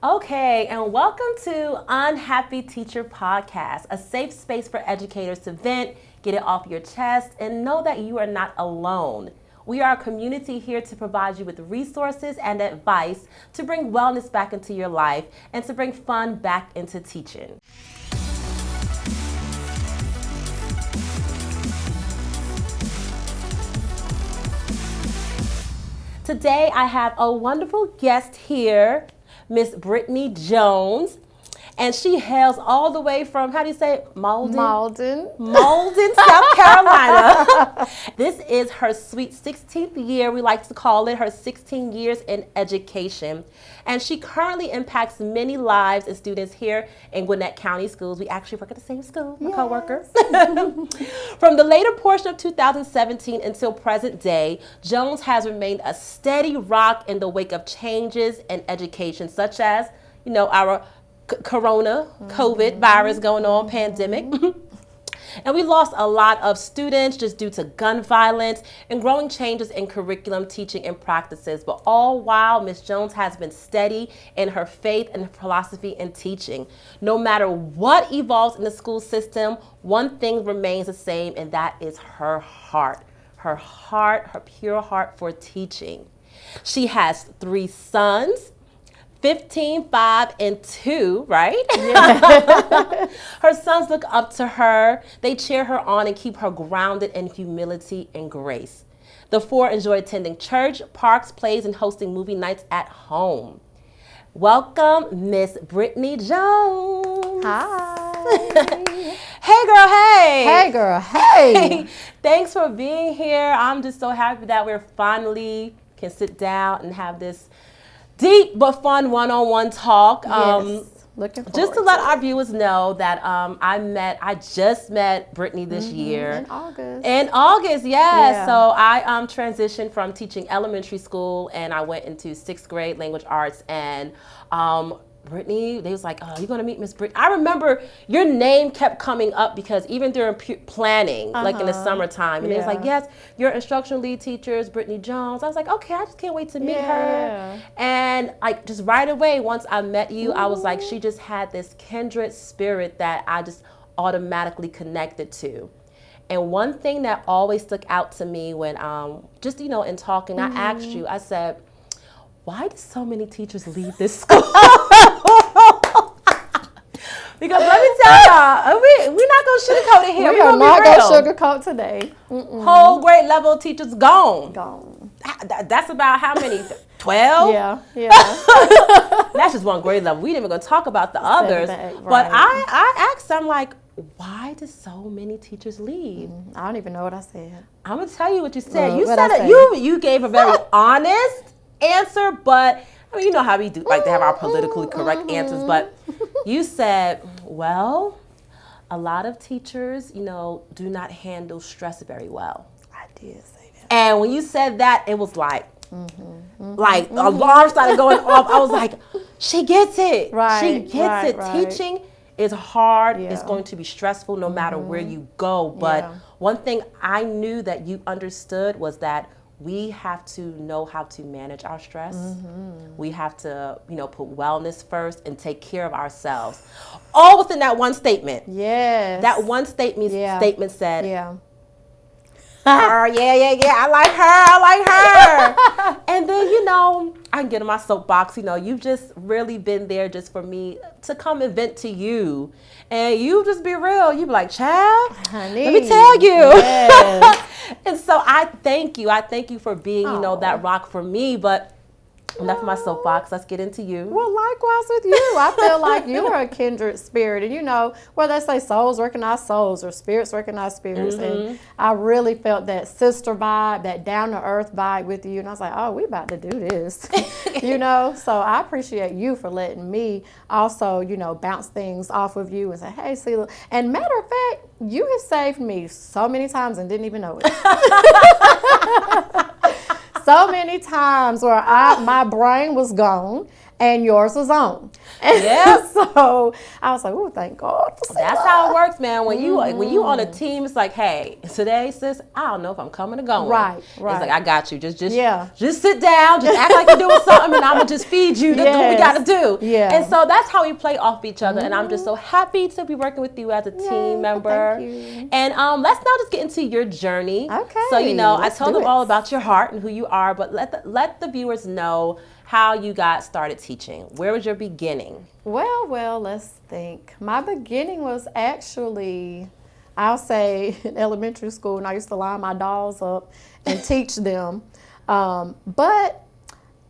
Okay, and welcome to Unhappy Teacher Podcast, a safe space for educators to vent, get it off your chest, and know that you are not alone. We are a community here to provide you with resources and advice to bring wellness back into your life and to bring fun back into teaching. Today, I have a wonderful guest here, Miss Brittany Jones, and she hails all the way from, how do you say it? Malden, South Carolina. This is her sweet 16th year, we like to call it, her 16 years in education. And she currently impacts many lives and students here in Gwinnett County Schools. We actually work at the same school, my co-workers. From the later portion of 2017 until present day, Jones has remained a steady rock in the wake of changes in education, such as, our corona, COVID virus going on, pandemic. And we lost a lot of students just due to gun violence and growing changes in curriculum, teaching, and practices. But all while Ms. Jones has been steady in her faith and philosophy in teaching. No matter what evolves in the school system, one thing remains the same, and that is her heart. Her pure heart for teaching. She has 3 sons. 15, 5, and 2, right? Yeah. Her sons look up to her. They cheer her on and keep her grounded in humility and grace. The 4 enjoy attending church, parks, plays, and hosting movie nights at home. Welcome, Miss Brittany Jones. Hi. Hey, girl, hey. Hey, girl, hey. Thanks for being here. I'm just so happy that we're finally can sit down and have this deep but fun one-on-one talk. Looking forward just to let our viewers know that I just met Brittany this year. In August. In August, yeah. So I transitioned from teaching elementary school and I went into 6th grade language arts, and Brittany, they was like, oh, you're going to meet Miss Brittany. I remember your name kept coming up because even during planning, like in the summertime, and they was like, yes, your instructional lead teacher is Brittany Jones. I was like, okay, I just can't wait to meet her. And like just right away, once I met you, I was like, she just had this kindred spirit that I just automatically connected to. And one thing that always stuck out to me when just, in talking, I asked you, I said, why do so many teachers leave this school? Because let me tell y'all, we're not going to sugarcoat it here. We are not going to sugarcoat today. Whole grade level teachers gone. Gone. That's about how many? 12? Yeah. That's just one grade level. We didn't even going to talk about the others. Right. But I asked them, like, why do so many teachers leave? I don't even know what I said. I'm going to tell you what you said. You said it. You gave a very honest answer, but I mean, you know how we do, like to have our politically correct answers, but you said, well, a lot of teachers, do not handle stress very well. I did say that. And when you said that, it was like, like alarms started going off. I was like, she gets it. Right. She gets it. Right. Teaching is hard. Yeah. It's going to be stressful no matter where you go. But one thing I knew that you understood was that we have to know how to manage our stress. We have to, put wellness first and take care of ourselves. All within that one statement. Yes. That one statement said, I like her. And then, I can get in my soapbox. You've just really been there just for me to come and vent to you. And you just be real. You be like, child, honey, let me tell you. Yes. And so I thank you. I thank you for being, that rock for me. But enough of my soapbox. Let's get into you. Well, likewise with you. I feel like you are a kindred spirit. And where they say souls recognize souls or spirits recognize spirits. And I really felt that sister vibe, that down-to-earth vibe with you. And I was like, oh, we about to do this. So I appreciate you for letting me also, bounce things off of you and say, hey, Celia. And matter of fact, you have saved me so many times and didn't even know it. So many times where my brain was gone and yours was on. And so I was like, oh, thank God. That's how it works, man. When you on a team, it's like, hey, today, sis, I don't know if I'm coming or going. Right. It's like, I got you. Just sit down, just act like you're doing something, and I'm gonna just feed you to do what we gotta do. Yeah. And so that's how we play off each other. And I'm just so happy to be working with you as a team member. Thank you. And let's now just get into your journey. Okay. So I told them all about your heart and who you are, but let the viewers know how you got started teaching. Where was your beginning? Well, let's think. My beginning was actually, I'll say, in elementary school, and I used to line my dolls up and teach them. But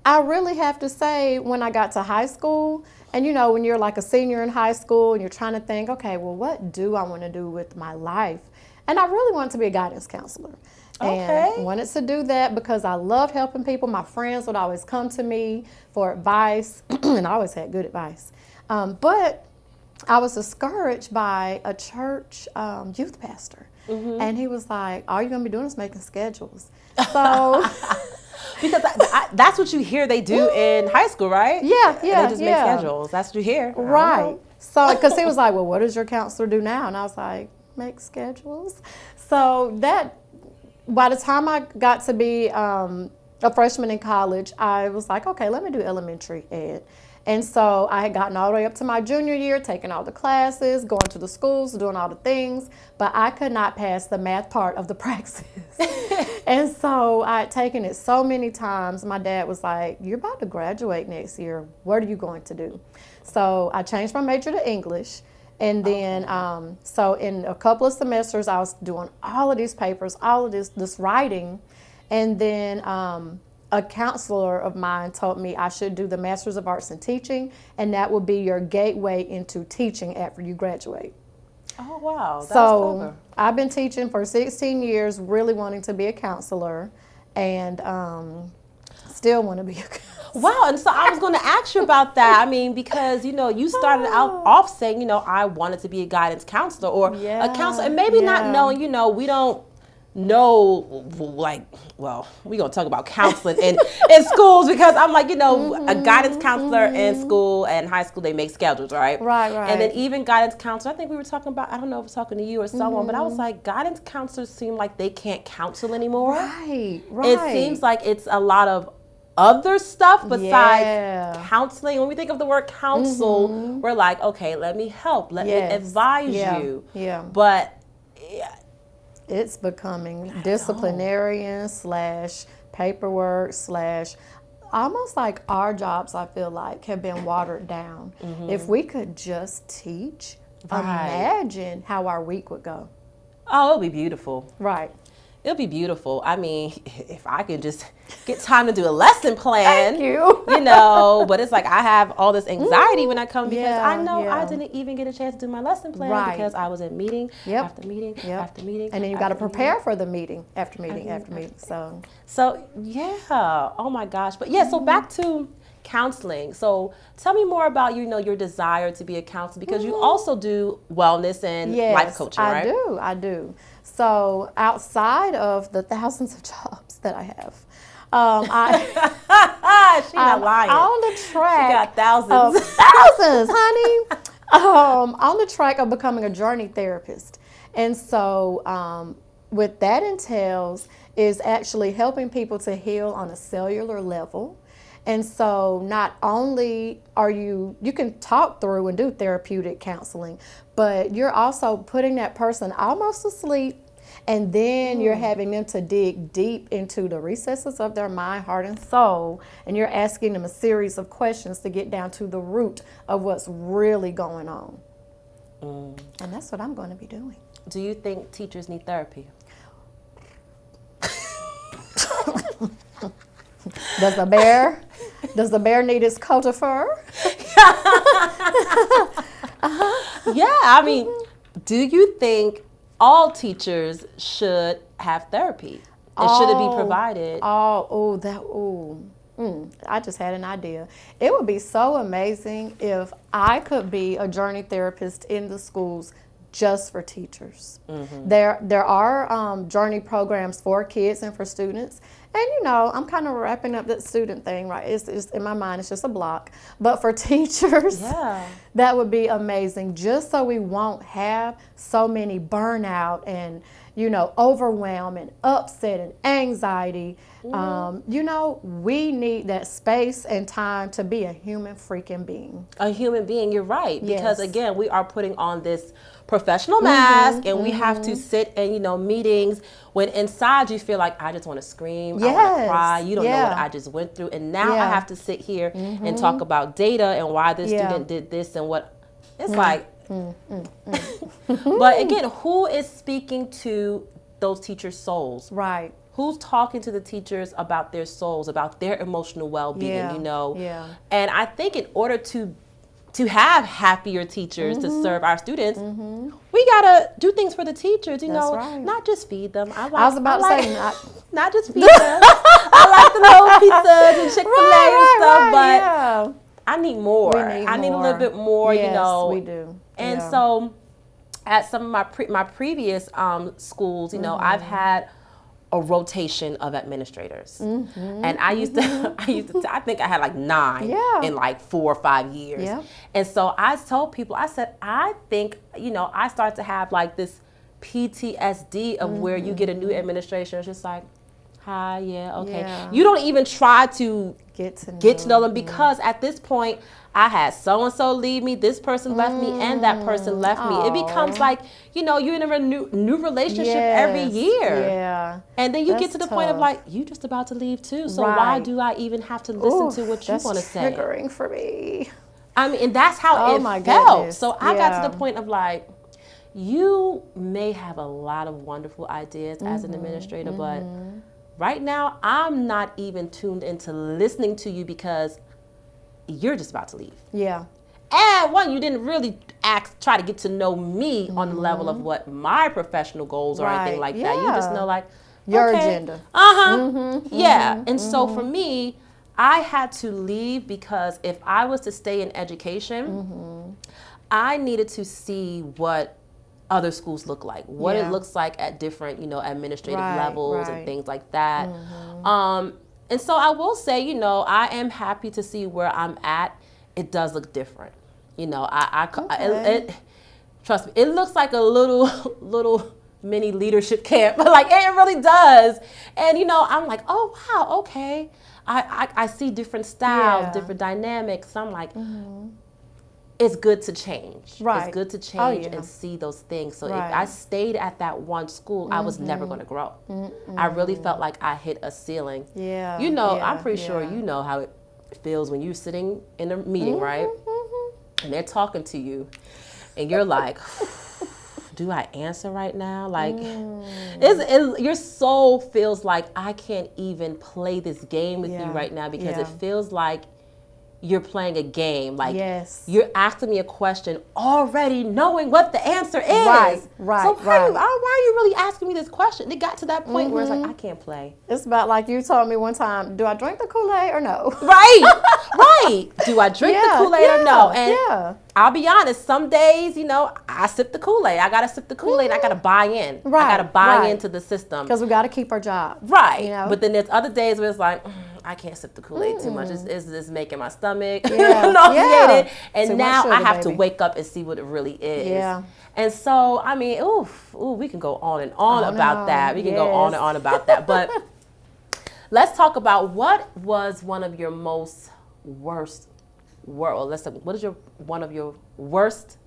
I really have to say, when I got to high school, and when you're like a senior in high school and you're trying to think, okay, well, what do I want to do with my life? And I really wanted to be a guidance counselor. And wanted to do that because I loved helping people. My friends would always come to me for advice, and I always had good advice. But I was discouraged by a church youth pastor. And he was like, all you're going to be doing is making schedules. So... Because that's what you hear they do in high school, right? Yeah. They just make schedules. That's what you hear. Right. So, because he was like, well, what does your counselor do now? And I was like, make schedules. So that... By the time I got to be a freshman in college, I was like, okay, let me do elementary ed. And so I had gotten all the way up to my junior year, taking all the classes, going to the schools, doing all the things, but I could not pass the math part of the praxis. And so I had taken it so many times. My dad was like, you're about to graduate next year. What are you going to do? So I changed my major to English. And then, so in a couple of semesters, I was doing all of these papers, all of this writing. And then a counselor of mine told me I should do the Master's of Arts in Teaching, and that would be your gateway into teaching after you graduate. Oh, wow. That's so clever. I've been teaching for 16 years, really wanting to be a counselor, and still want to be a counselor. Wow, and so I was going to ask you about that. I mean, because, you started off saying, I wanted to be a guidance counselor or a counselor, and maybe not knowing, we don't know, like, well, we're going to talk about counseling in schools because I'm like, a guidance counselor in school and high school, they make schedules, right? Right. And then even guidance counselor, I think we were talking about, I don't know if I was talking to you or someone, but I was like, guidance counselors seem like they can't counsel anymore. Right. It seems like it's a lot of other stuff besides counseling. When we think of the word counsel, we're like, okay, let me help, let me advise you. Yeah. But it's becoming disciplinarian / paperwork / almost like our jobs, I feel like, have been watered down. If we could just teach, imagine how our week would go. Oh, it'll be beautiful. Right. It'll be beautiful. I mean, if I could just get time to do a lesson plan. Thank you. But it's like I have all this anxiety when I come because I know I didn't even get a chance to do my lesson plan because I was in meeting after meeting after meeting. And then you got to prepare for the meeting after meeting after meeting. So yeah. Oh my gosh. But yeah, so back to counseling. So tell me more about, your desire to be a counselor because you also do wellness and life coaching, right? I do. So outside of the thousands of jobs that I have, she's not lying. On the track. She got thousands. Thousands, honey. On the track of becoming a journey therapist. And so what that entails is actually helping people to heal on a cellular level. And so not only are you can talk through and do therapeutic counseling, but you're also putting that person almost to sleep, and then you're having them to dig deep into the recesses of their mind, heart, and soul, and you're asking them a series of questions to get down to the root of what's really going on. And that's what I'm going to be doing. Do you think teachers need therapy? Does the bear need his coat of fur? Yeah, I mean, do you think all teachers should have therapy? And should it be provided? I just had an idea. It would be so amazing if I could be a journey therapist in the schools just for teachers. There are journey programs for kids and for students, And I'm kind of wrapping up that student thing, right? It's in my mind, it's just a block. But for teachers, that would be amazing, just so we won't have so many burnout and overwhelm and upset and anxiety. We need that space and time to be a human freaking being. A human being, you're right. Because again, we are putting on this professional mask, and we have to sit in, meetings when inside you feel like, I just want to scream, I want to cry, you don't know what I just went through. And now I have to sit here and talk about data and why this student did this and what. It's like, but again, who is speaking to those teachers' souls? Right. Who's talking to the teachers about their souls, about their emotional well-being, Yeah. And I think in order to have happier teachers to serve our students, we gotta do things for the teachers, not just feed them. I was about to say, not just feed them. I like the little pizzas and Chick-fil-A and stuff, but I need more. I need a little bit more, Yes, we do. And so at some of my previous schools, I've had a rotation of administrators, and I think I had like 9 in like 4 or 5 years, and so I told people, I said, I think I start to have like this PTSD of where you get a new administration, it's just like, hi, okay. You don't even try to get to know them, because at this point I had so-and-so leave me, this person left me, and that person left me. It becomes like, you're in a new relationship every year. Yeah. And then you get to the point of like, you just about to leave too. So why do I even have to listen to what you want to say? That's triggering for me. I mean, and that's how it felt. Goodness. So I got to the point of like, you may have a lot of wonderful ideas as an administrator, but right now I'm not even tuned into listening to you because you're just about to leave. Yeah. And one, you didn't really try to get to know me on the level of what my professional goals or anything like that. You just know like your agenda. Yeah. And so for me, I had to leave because if I was to stay in education, I needed to see what other schools look like, what it looks like at different, administrative levels and things like that. And so I will say, I am happy to see where I'm at. It does look different. Trust me, it looks like a little mini leadership camp. Like, it really does. And, I'm like, oh, wow, okay. I see different styles, different dynamics. I'm like, it's good to change. Right. It's good to change and see those things. So if I stayed at that one school, I was never going to grow. I really felt like I hit a ceiling. Yeah. I'm pretty sure you know how it feels when you're sitting in a meeting, right? And they're talking to you, and you're like, do I answer right now? Like, your soul feels like I can't even play this game with you right now because it feels like you're playing a game. Like, you're asking me a question already knowing what the answer is. Right. So why are you really asking me this question? It got to that point where it's like, I can't play. It's about like you told me one time, do I drink the Kool-Aid or no? Right. Do I drink the Kool-Aid or no? And I'll be honest, some days, I sip the Kool-Aid. I got to sip the Kool-Aid and I got to buy in. I got to buy into the system. Because we got to keep our job. Right. But then there's other days where it's like, I can't sip the Kool-Aid too much. It's just making my stomach nauseated. And too now sugar, I have to wake up and see what it really is. Yeah. And so, I mean, we can go on and on about that. We can go on and on about that. But let's talk about what was one of your most worst, what is one of your worst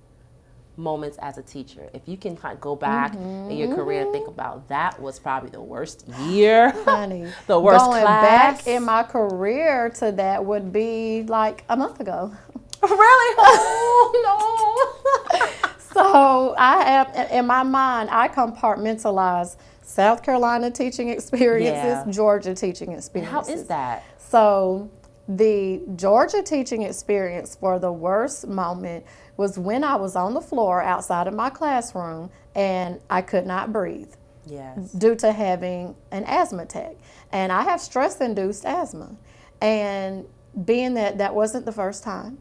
moments as a teacher? If you can kind of go back in your career and think about that was probably the worst year, honey, the worst going class. Back in my career to that would be like a month ago. Really? Oh no. So I have in my mind, I compartmentalize South Carolina teaching experiences, Georgia teaching experiences. How is that? So the Georgia teaching experience for the worst moment was when I was on the floor outside of my classroom and I could not breathe. Yes. Due to having an asthma attack. And I have stress-induced asthma. And being that wasn't the first time,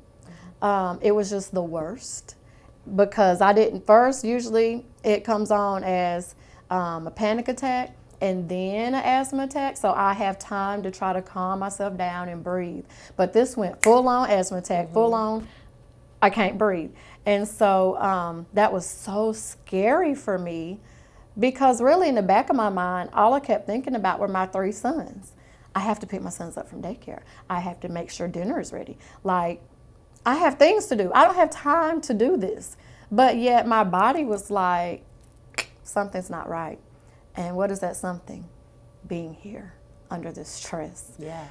it was just the worst. Because I didn't first, usually it comes on as a panic attack, and then an asthma attack, so I have time to try to calm myself down and breathe. But this went full on asthma attack, full on, I can't breathe. And so that was so scary for me, because really in the back of my mind, all I kept thinking about were my 3 sons. I have to pick my sons up from daycare. I have to make sure dinner is ready. Like, I have things to do. I don't have time to do this. But yet my body was like, something's not right. And what is that something? Being here under this stress. Yeah.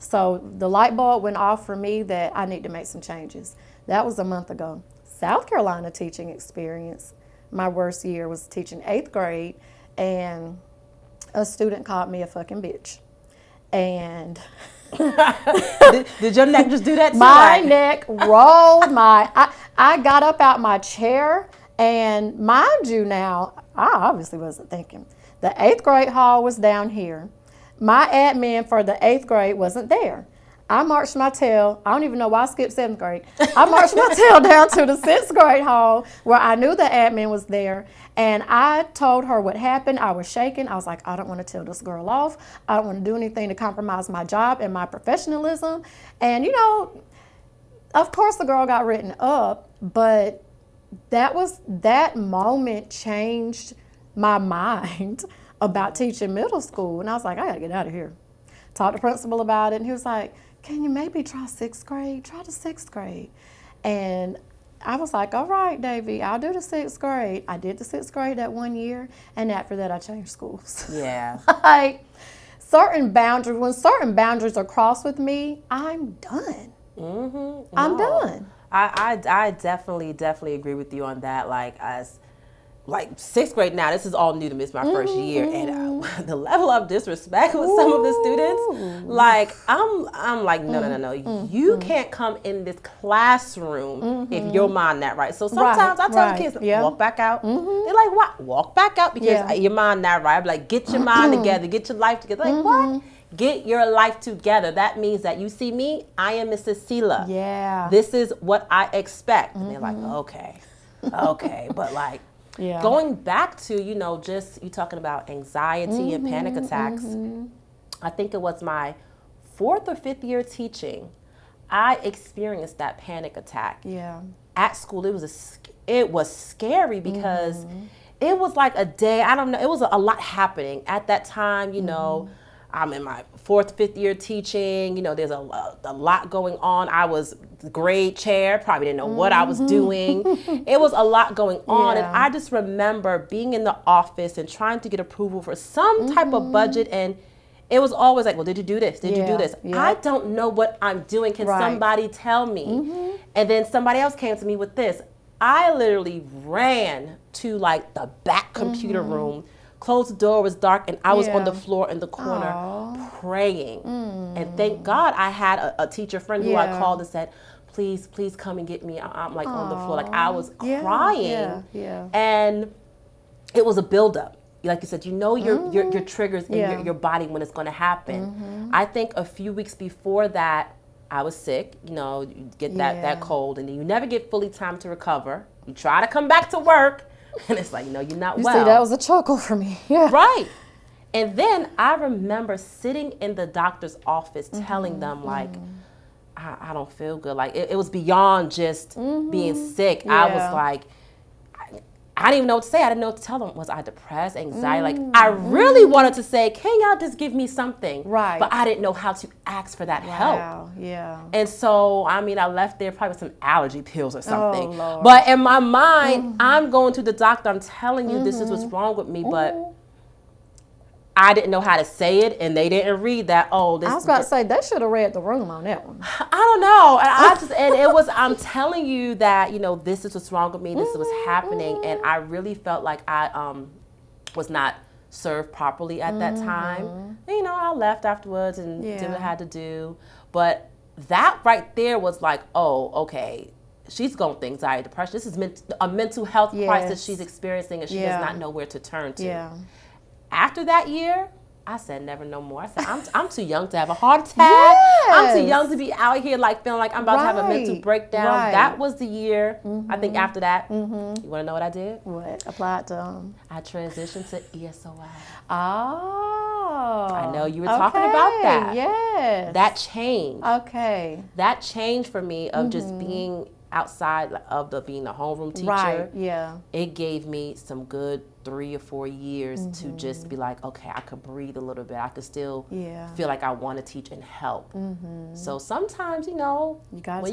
So the light bulb went off for me that I need to make some changes. That was a month ago. South Carolina teaching experience. My worst year was teaching 8th grade, and a student called me a fucking bitch. And did your neck just do that too? My neck rolled. I got up out my chair, and mind you now, I obviously wasn't thinking. The 8th grade hall was down here. My admin for the 8th grade wasn't there. I marched my tail. I don't even know why I skipped 7th grade. I marched my tail down to the 6th grade hall where I knew the admin was there. And I told her what happened. I was shaking. I was like, I don't want to tell this girl off. I don't want to do anything to compromise my job and my professionalism. And, you know, of course the girl got written up, but that moment changed my mind about teaching middle school. And I was like, I got to get out of here. Talked to the principal about it, and he was like, can you maybe try 6th grade? Try the 6th grade. And I was like, all right, Davy, I'll do the 6th grade. I did the 6th grade that 1 year, and after that I changed schools. Yeah. Like, when certain boundaries are crossed with me, I'm done. Mm-hmm. I'm done. I definitely agree with you on that. Like, as like 6th grade now, this is all new to me. It's my first year, and the level of disrespect with some of the students, like I'm like, no. You can't come in this classroom if you're mind not right. So sometimes I tell the kids, walk back out. They're like, what? Walk back out because your mind not right. I'm like, get your mind together, get your life together. Like, what? Get your life together. That means that you see me, I am Mrs. Sela. Yeah. This is what I expect. And they're like, okay. But like, going back to, you know, just you talking about anxiety and panic attacks, I think it was my 4th or 5th year teaching, I experienced that panic attack. Yeah. At school, it was scary because it was like a day, I don't know, it was a lot happening at that time, you know. I'm in my 4th, 5th year teaching. You know, there's a lot going on. I was grade chair, probably didn't know what I was doing. It was a lot going on. And I just remember being in the office and trying to get approval for some type of budget. And it was always like, well, did you do this? Did you do this? I don't know what I'm doing. Can somebody tell me? And then somebody else came to me with this. I literally ran to like the back computer room. Closed the door, it was dark, and I was on the floor in the corner praying. And thank God I had a teacher friend who I called and said, please come and get me. I'm like on the floor. Like I was crying. And it was a buildup. Like you said, you know your triggers in your body when it's going to happen. I think a few weeks before that, I was sick. You know, you get that cold, and then you never get fully time to recover. You try to come back to work. And it's like, no, you're not well. See, that was a chuckle for me. Yeah. Right. And then I remember sitting in the doctor's office telling them, like, I don't feel good. Like, it was beyond just being sick. I was like, I didn't even know what to say. I didn't know what to tell them. Was I depressed, anxiety? Like, I really wanted to say, can y'all just give me something? Right. But I didn't know how to ask for that help. Yeah. And so, I mean, I left there probably with some allergy pills or something. Oh, Lord. But in my mind, I'm going to the doctor. I'm telling you, this is what's wrong with me. But I didn't know how to say it, and they didn't read that. Oh, this. I was about to say they should have read the room on that one. I don't know. And it was. I'm telling you that, you know, this is what's wrong with me. This is what's happening, and I really felt like I was not served properly at that time. And, you know, I left afterwards and did what I had to do. But that right there was like, oh, okay. She's going through anxiety, depression. This is a mental health crisis she's experiencing, and she does not know where to turn to. Yeah. After that year, I said, never no more. I said, I'm too young to have a heart attack. I'm too young to be out here like feeling like I'm about to have a mental breakdown. Right. That was the year. I think after that, you want to know what I did? What? Applied to I transitioned to ESOL. Oh. I know you were talking about that. Yes. That changed. Okay. That changed for me of just being outside of being a homeroom teacher. Right. Yeah. It gave me some good 3 or 4 years to just be like, okay, I could breathe a little bit. I could still feel like I want to teach and help. So sometimes, when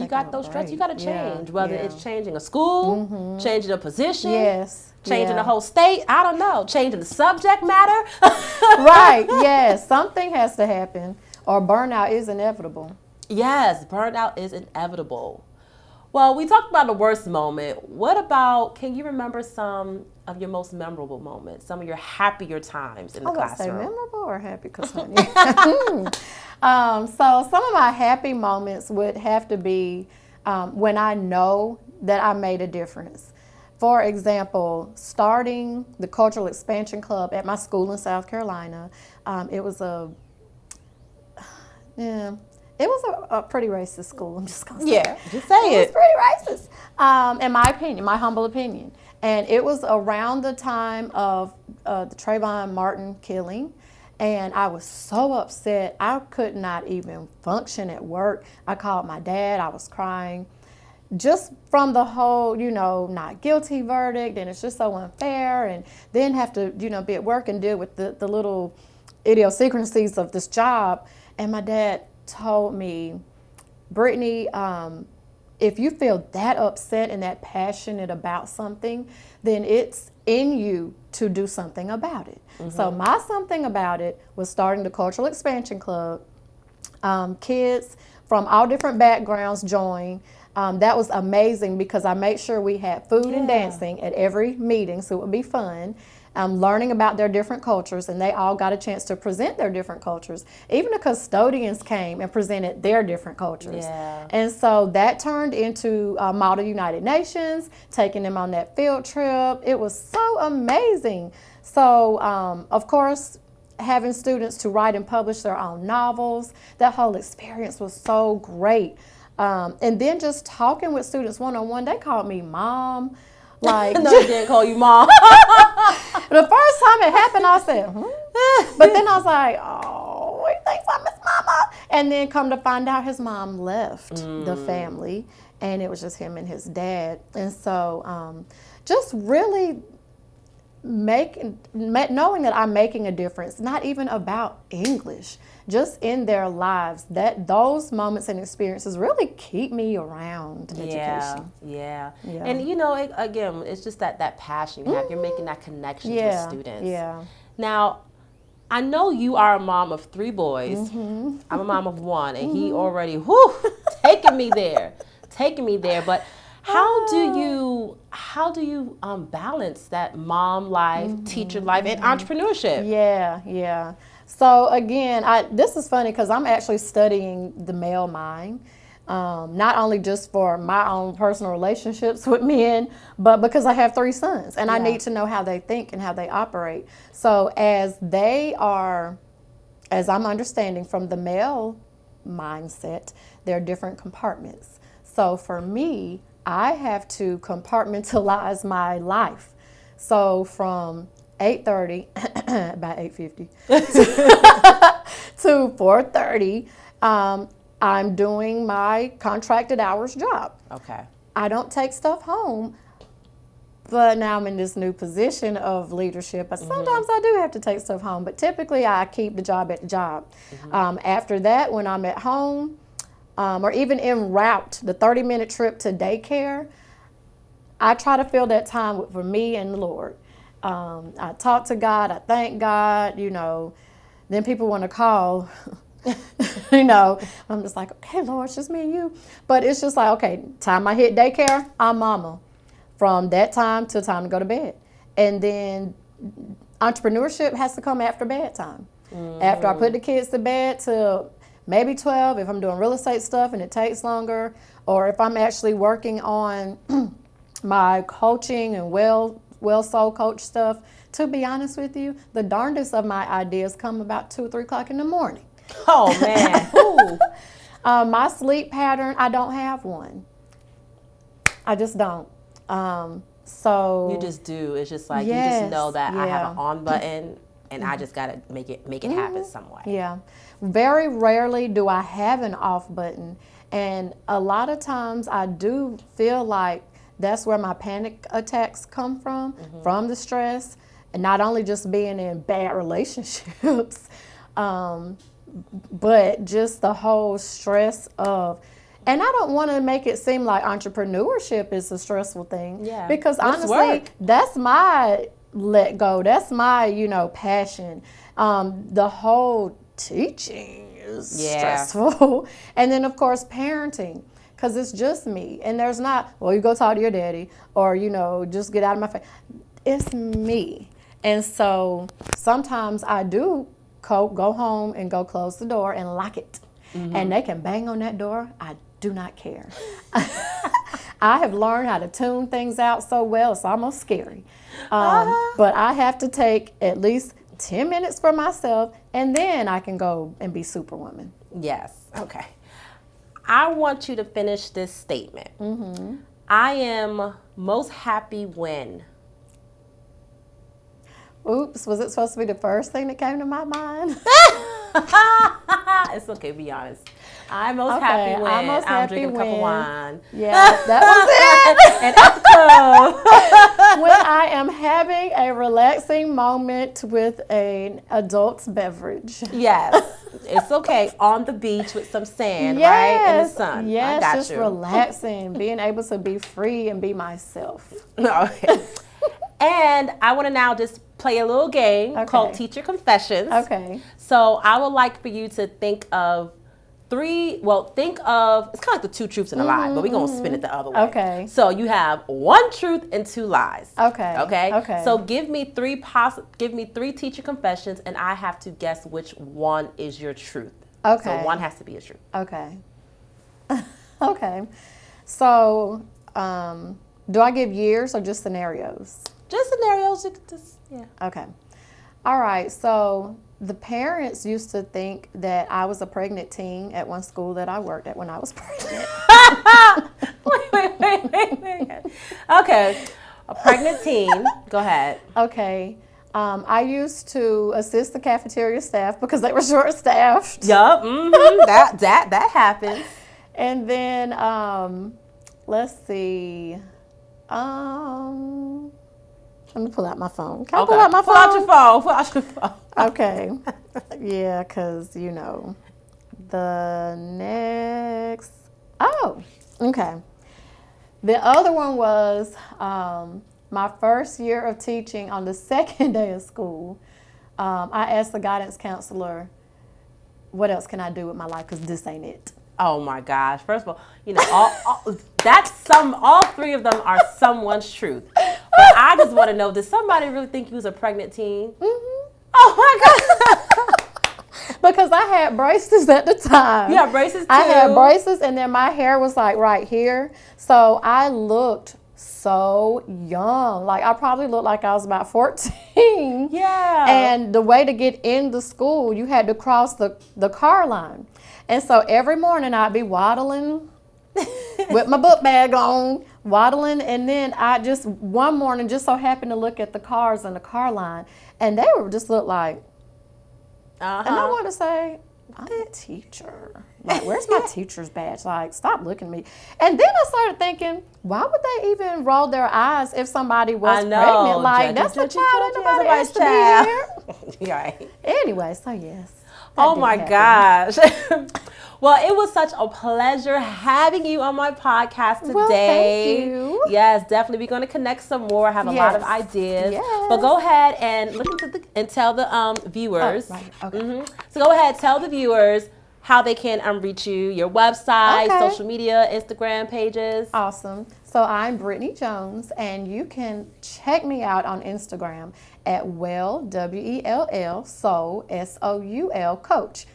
you got those stress, you got to change. Whether it's changing a school, changing a position, changing the whole state. I don't know. Changing the subject matter. Right. Yes. Something has to happen, or burnout is inevitable. Yes, burnout is inevitable. Well, we talked about the worst moment. What about, can you remember some of your most memorable moments, some of your happier times in the classroom? Say memorable or happy? Because honey. So some of my happy moments would have to be when I know that I made a difference. For example, starting the Cultural Expansion Club at my school in South Carolina, it was a pretty racist school. I'm just gonna say. Yeah, just say it. It was pretty racist, in my opinion, my humble opinion. And it was around the time of the Trayvon Martin killing, and I was so upset. I could not even function at work. I called my dad. I was crying, just from the whole, not guilty verdict, and it's just so unfair. And then have to, be at work and deal with the little idiosyncrasies of this job. And my dad told me, Brittany, if you feel that upset and that passionate about something, then it's in you to do something about it. So my something about it was starting the Cultural Expansion Club. Kids from all different backgrounds joined. That was amazing because I made sure we had food and dancing at every meeting, so it would be fun. Learning about their different cultures, and they all got a chance to present their different cultures. Even the custodians came and presented their different cultures. Yeah. And so that turned into Model United Nations, taking them on that field trip. It was so amazing. So, of course, having students to write and publish their own novels, that whole experience was so great. And then just talking with students one-on-one, they called me mom. Like, no, they didn't call you mom. The first time it happened, I said, But then I was like, oh, he thinks I'm his mama. And then come to find out his mom left the family, and it was just him and his dad. And so just really knowing that I'm making a difference, not even about English, just in their lives, that those moments and experiences really keep me around education. Yeah. And again, it's just that passion you have. You're making that connection with students. Yeah. Now, I know you are a mom of 3 boys. I'm a mom of 1, and he already taking me there. But how do you balance that mom life, teacher life, and entrepreneurship? Yeah. So again, this is funny because I'm actually studying the male mind, not only just for my own personal relationships with men, but because I have 3 sons and I need to know how they think and how they operate. So as I'm understanding from the male mindset, there are different compartments. So for me, I have to compartmentalize my life. So from 8:30, about 8:50, to 4:30, I'm doing my contracted hours job. Okay. I don't take stuff home, but now I'm in this new position of leadership. But sometimes I do have to take stuff home, but typically I keep the job at the job. After that, when I'm at home, or even en route, the 30-minute trip to daycare, I try to fill that time for me and the Lord. I talk to God, I thank God, then people want to call, I'm just like, okay, Lord, it's just me and you. But it's just like, okay, time I hit daycare, I'm mama. From that time to time to go to bed. And then entrepreneurship has to come after bedtime. After I put the kids to bed till maybe 12, if I'm doing real estate stuff and it takes longer, or if I'm actually working on my coaching and Well Soul Coach stuff, to be honest with you, the darndest of my ideas come about 2 or 3 o'clock in the morning. Oh, man. Ooh. My sleep pattern, I don't have one. I just don't. So you just do. It's just like, yes, you just know that I have yeah. an on button and I just got to make it happen some way. Yeah. Very rarely do I have an off button. And a lot of times I do feel like that's where my panic attacks come from the stress. And not only just being in bad relationships, but just the whole stress of, and I don't want to make it seem like entrepreneurship is a stressful thing. Yeah. Because honestly, that's my let go. That's my, passion. The whole teaching is stressful. And then, of course, parenting, because it's just me. And there's not, well, you go talk to your daddy or, just get out of my face. It's me. And so sometimes I do go home and go close the door and lock it. And they can bang on that door. I do not care. I have learned how to tune things out so well, it's almost scary. But I have to take at least 10 minutes for myself, and then I can go and be Superwoman. Yes. Okay. I want you to finish this statement. I am most happy when. Oops, was it supposed to be the first thing that came to my mind? It's okay, be honest. I'm most happy when I'm drinking a cup of wine. Yeah, that was it. And at the club. When I am having a relaxing moment with an adult's beverage. Yes, it's okay. On the beach with some sand, right? In the sun. Yes, I got just you. relaxing, being able to be free and be myself. Okay. And I want to now just play a little game called Teacher Confessions. Okay. So I would like for you to think of it's kind of like the 2 truths and a lie, but we're going to spin it the other way. Okay. So you have 1 truth and 2 lies. Okay. Okay? So give me 3 teacher confessions, and I have to guess which one is your truth. Okay. So one has to be a truth. Okay. Okay. So, do I give years or just scenarios? Just scenarios. Okay. All right. So the parents used to think that I was a pregnant teen at one school that I worked at when I was pregnant. Wait. Okay. A pregnant teen. Go ahead. Okay. I used to assist the cafeteria staff because they were short-staffed. Yup. That happens. And then, let's see. Let me pull out my phone. Can I pull out my phone? Pull out your phone. Okay. Yeah, because, the next. Oh, okay. The other one was my first year of teaching on the second day of school. I asked the guidance counselor, what else can I do with my life? Because this ain't it. Oh my gosh! First of all, all 3 of them are someone's truth. But I just want to know: did somebody really think you was a pregnant teen? Mm-hmm. Oh my god! Because I had braces at the time. You had braces too. I had braces, and then my hair was like right here, so I looked so young. Like I probably looked like I was about 14. Yeah. And the way to get in the school, you had to cross the car line. And so every morning I'd be waddling with my book bag on, waddling. And then one morning just so happened to look at the cars on the car line. And they were just look like, and I want to say, I'm a teacher. Like, where's my teacher's badge? Like, stop looking at me. And then I started thinking, why would they even roll their eyes if somebody was pregnant? Like, that's a child, ain't nobody asked to be here. Right. Anyway, so yes. Oh my gosh. Well, it was such a pleasure having you on my podcast today. Well, thank you. Yes, definitely. We're going to connect some more. I have a lot of ideas. Yes. But go ahead and look into and tell the viewers. Oh, right. Okay. So go ahead, tell the viewers how they can reach you, your website, social media, Instagram pages. Awesome. So I'm Brittany Jones, and you can check me out on Instagram at WELL, Soul, SOUL, Coach,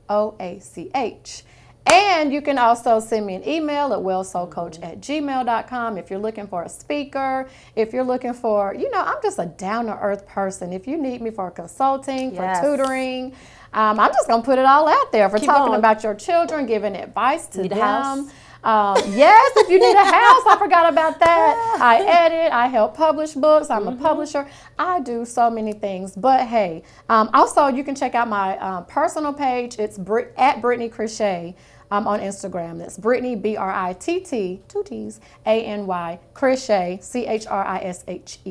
COACH. And you can also send me an email at wellsoulcoach@gmail.com if you're looking for a speaker, if you're looking for, I'm just a down-to-earth person. If you need me for consulting, for tutoring, I'm just going to put it all out there for talking about your children, giving advice to them. Yes, if you need a house, I forgot about that. I edit, I help publish books, I'm a publisher. I do so many things. But hey, also you can check out my personal page. It's at Brittany Crochet on Instagram. That's Brittany, Britt, 2 T's, A-N-Y, Crochet, CHRISHEA.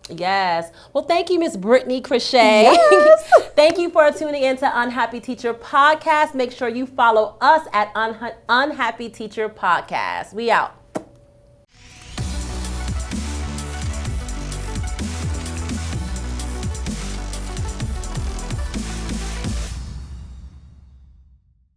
Yes. Well, thank you, Miss Brittany Crochet. Yes. Thank you for tuning in to Unhappy Teacher Podcast. Make sure you follow us at Unhappy Teacher Podcast. We out.